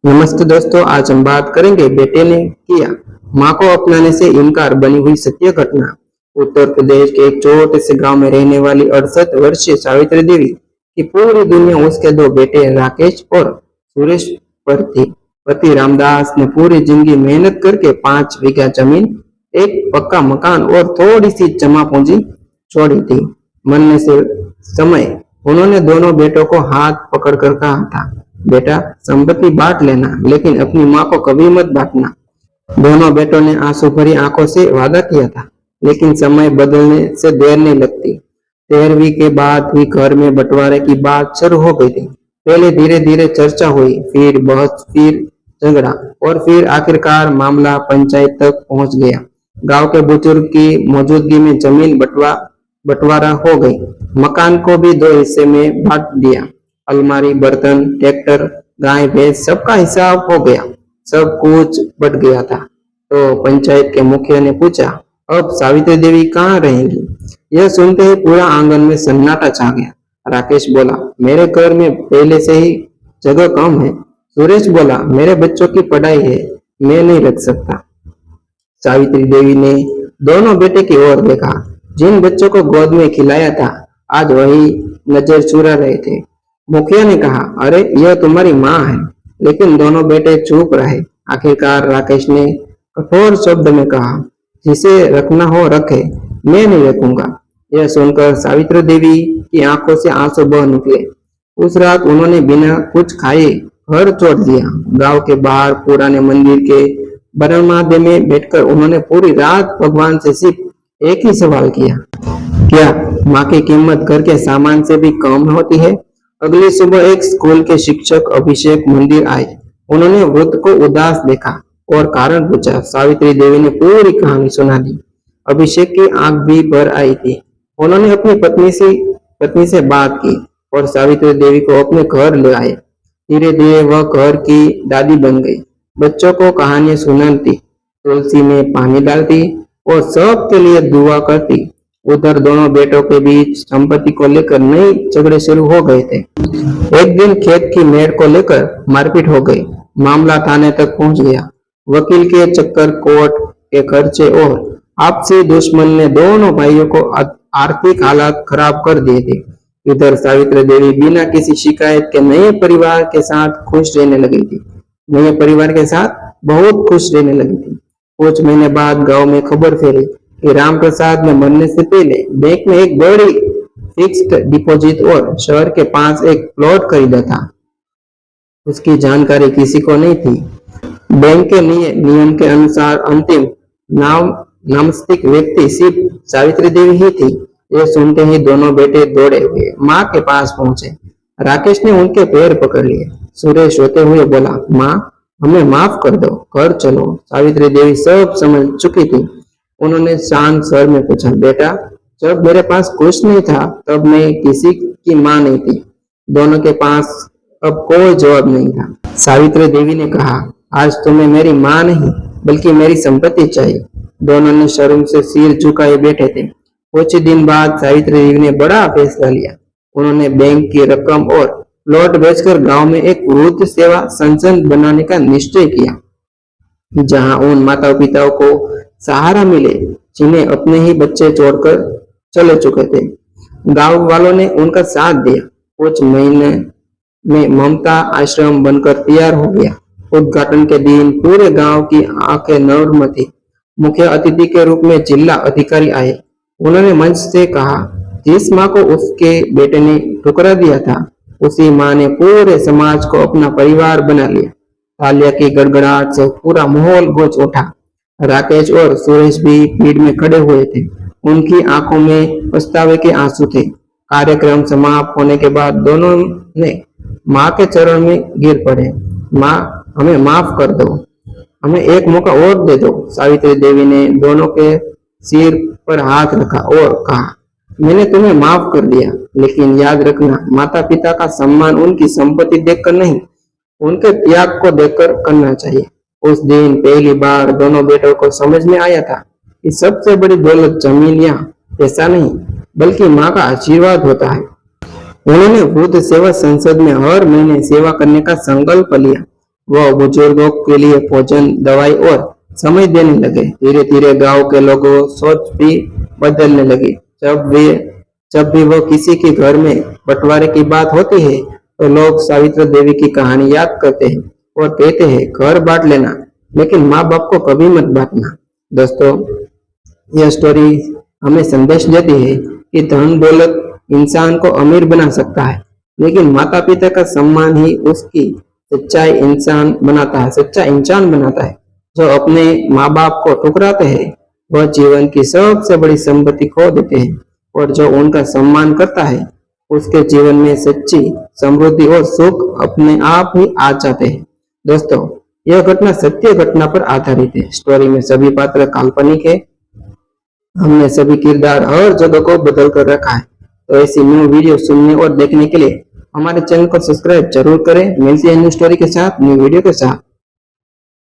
नमस्ते दोस्तों, आज हम बात करेंगे बेटे ने किया मां को अपनाने से इनकार बनी हुई सत्य घटना। उत्तर प्रदेश के एक छोटे से गांव में रहने वाली 68 वर्षीय सावित्री देवी की पूरी दुनिया उसके दो बेटे राकेश और सुरेश पर थी। पति रामदास ने पूरी जिंदगी मेहनत करके 5 बीघा जमीन, एक पक्का मकान और थोड़ी सी जमा पूंजी छोड़ी थी। मरने से समय उन्होंने दोनों बेटों को हाथ पकड़कर कहा था, बेटा संपत्ति बांट लेना, लेकिन अपनी माँ को कभी मत बांटना। दोनों बेटों ने आंसू भरी आंखों से वादा किया था, लेकिन समय बदलने से देर नहीं लगती। 13वीं के बाद ही घर में बंटवारे की बात शुरू हो गई थी। पहले धीरे धीरे चर्चा हुई, फिर बहस, फिर झगड़ा और फिर आखिरकार मामला पंचायत तक पहुंच गया। गांव के बुजुर्ग की मौजूदगी में जमीन बंटवारा हो गई। मकान को भी 2 हिस्से में बांट दिया। अलमारी, बर्तन, ट्रैक्टर, गाय भैंस सबका हिसाब हो गया। सब कुछ बट गया था। तो पंचायत के मुखिया ने पूछा, अब सावित्री देवी कहाँ रहेंगी? यह सुनते ही पूरा आंगन में सन्नाटा छा गया। राकेश बोला, मेरे घर में पहले से ही जगह कम है। सुरेश बोला, मेरे बच्चों की पढ़ाई है, मैं नहीं रख सकता। सावित्री देवी ने दोनों बेटे की ओर देखा। जिन बच्चों को गोद में खिलाया था, आज वही नजर चुरा रहे थे। मुखिया ने कहा, अरे यह तुम्हारी माँ है। लेकिन दोनों बेटे चुप रहे। आखिरकार राकेश ने कठोर शब्द में कहा, जिसे रखना हो रखे, मैं नहीं रखूंगा। यह सुनकर सावित्री देवी की आंखों से आंसू बह निकले। उस रात उन्होंने बिना कुछ खाए घर छोड़ दिया। गांव के बाहर पुराने मंदिर के बरामदे में बैठकर उन्होंने पूरी रात भगवान से सिर्फ एक ही सवाल किया, क्या माँ की कीमत घर के सामान से भी कम होती है? अगली सुबह एक स्कूल के शिक्षक अभिषेक मंदिर आए। उन्होंने वृद्ध को उदास देखा और कारण पूछा। सावित्री देवी ने पूरी कहानी सुना दी। अभिषेक की आंख भी भर आई थी। उन्होंने अपनी पत्नी से बात की और सावित्री देवी को अपने घर ले आए। धीरे धीरे वह घर की दादी बन गई। बच्चों को कहानियां सुनाती, तुलसी में पानी डालती और सबके लिए दुआ करती। उधर दोनों बेटों के बीच संपत्ति को लेकर नए झगड़े शुरू हो गए थे। एक दिन खेत की मेड़ को लेकर मारपीट हो गई। मामला थाने तक पहुंच गया। वकील के चक्कर, कोर्ट के खर्चे और आपसी दुश्मन ने दोनों भाइयों को आर्थिक हालात खराब कर दिए थे। इधर सावित्री देवी बिना किसी शिकायत के नए परिवार के साथ खुश रहने लगी थी। नए परिवार के साथ बहुत खुश रहने लगी थी। कुछ महीने बाद गांव में खबर फैली कि राम प्रसाद ने मरने से पहले बैंक में एक बड़ी फिक्स्ड डिपॉजिट और शहर के पास एक प्लॉट खरीदा था। उसकी जानकारी किसी को नहीं थी। बैंक के नियम के अनुसार अंतिम नामस्तिक व्यक्ति सिर्फ सावित्री देवी ही थी। यह सुनते ही दोनों बेटे दौड़े हुए माँ के पास पहुंचे। राकेश ने उनके पैर पकड़ लिए। सुरेश रोते हुए बोला, माँ हमें माफ कर दो, घर चलो। सावित्री देवी सब समझ चुकी थी। उन्होंने शांत स्वर में पूछा, बेटा जब मेरे पास कुछ नहीं था तब मैं किसी की माँ नहीं थी। दोनों के पास अब कोई जवाब नहीं था। सावित्री देवी ने कहा, आज तुम्हें मेरी माँ नहीं बल्कि मेरी संपत्ति चाहिए। दोनों ने शर्म से सिर झुकाए बैठे थे। कुछ दिन बाद सावित्री देवी ने बड़ा फैसला लिया। उन्होंने बैंक की रकम और प्लॉट बेचकर गांव में एक वृद्ध सेवा संस्था बनाने का निश्चय किया, जहां उन माता पिताओं को सहारा मिले जिन्हें अपने ही बच्चे छोड़कर चले चुके थे। गांव वालों ने उनका साथ दिया। कुछ महीने में ममता आश्रम बनकर तैयार हो गया। उद्घाटन के दिन पूरे गांव की आंखें नर्म थी। मुख्य अतिथि के रूप में जिला अधिकारी आए। उन्होंने मंच से कहा, जिस माँ को उसके बेटे ने ठुकरा दिया था, उसी माँ ने पूरे समाज को अपना परिवार बना लिया। तालियां की गड़गड़ाहट से पूरा माहौल गूंज उठा। राकेश और सुरेश भी भीड़ में खड़े हुए थे। उनकी आंखों में पछतावे के आंसू थे। कार्यक्रम समाप्त होने के बाद दोनों ने माँ के चरण में गिर पड़े। माँ हमें माफ कर दो, हमें एक मौका और दे दो। सावित्री देवी ने दोनों के सिर पर हाथ रखा और कहा, मैंने तुम्हें माफ कर दिया, लेकिन याद रखना, माता पिता का सम्मान उनकी संपत्ति देखकर नहीं, उनके त्याग को देखकर करना चाहिए। उस दिन पहली बार दोनों बेटों को समझ में आया था कि सबसे बड़ी दौलत जमीन या पैसा नहीं बल्कि माँ का आशीर्वाद होता है। उन्होंने वृद्ध सेवा संसद में हर महीने सेवा करने का संकल्प लिया। वह बुजुर्गों के लिए भोजन, दवाई और समय देने लगे। धीरे धीरे गांव के लोगों सोच भी बदलने लगी। जब भी वो किसी के घर में बंटवारे की बात होती है तो लोग सावित्री देवी की कहानी याद करते हैं और कहते हैं घर बांट लेना लेकिन माँ बाप को कभी मत बांटना। दोस्तों, यह स्टोरी हमें संदेश देती है कि धन दौलत इंसान को अमीर बना सकता है लेकिन माता पिता का सम्मान ही उसकी सच्चा इंसान बनाता है। जो अपने माँ बाप को ठुकराते हैं वह जीवन की सबसे बड़ी संपत्ति खो देते हैं और जो उनका सम्मान करता है उसके जीवन में सच्ची समृद्धि और सुख अपने आप ही आ जाते हैं। दोस्तों, यह घटना सत्य घटना पर आधारित है। स्टोरी में सभी पात्र काल्पनिक है। हमने सभी किरदार हर जगह को बदल कर रखा है। तो ऐसी न्यू वीडियो सुनने और देखने के लिए हमारे चैनल को सब्सक्राइब जरूर करें। मिलते हैं न्यू स्टोरी के साथ, न्यू वीडियो के साथ।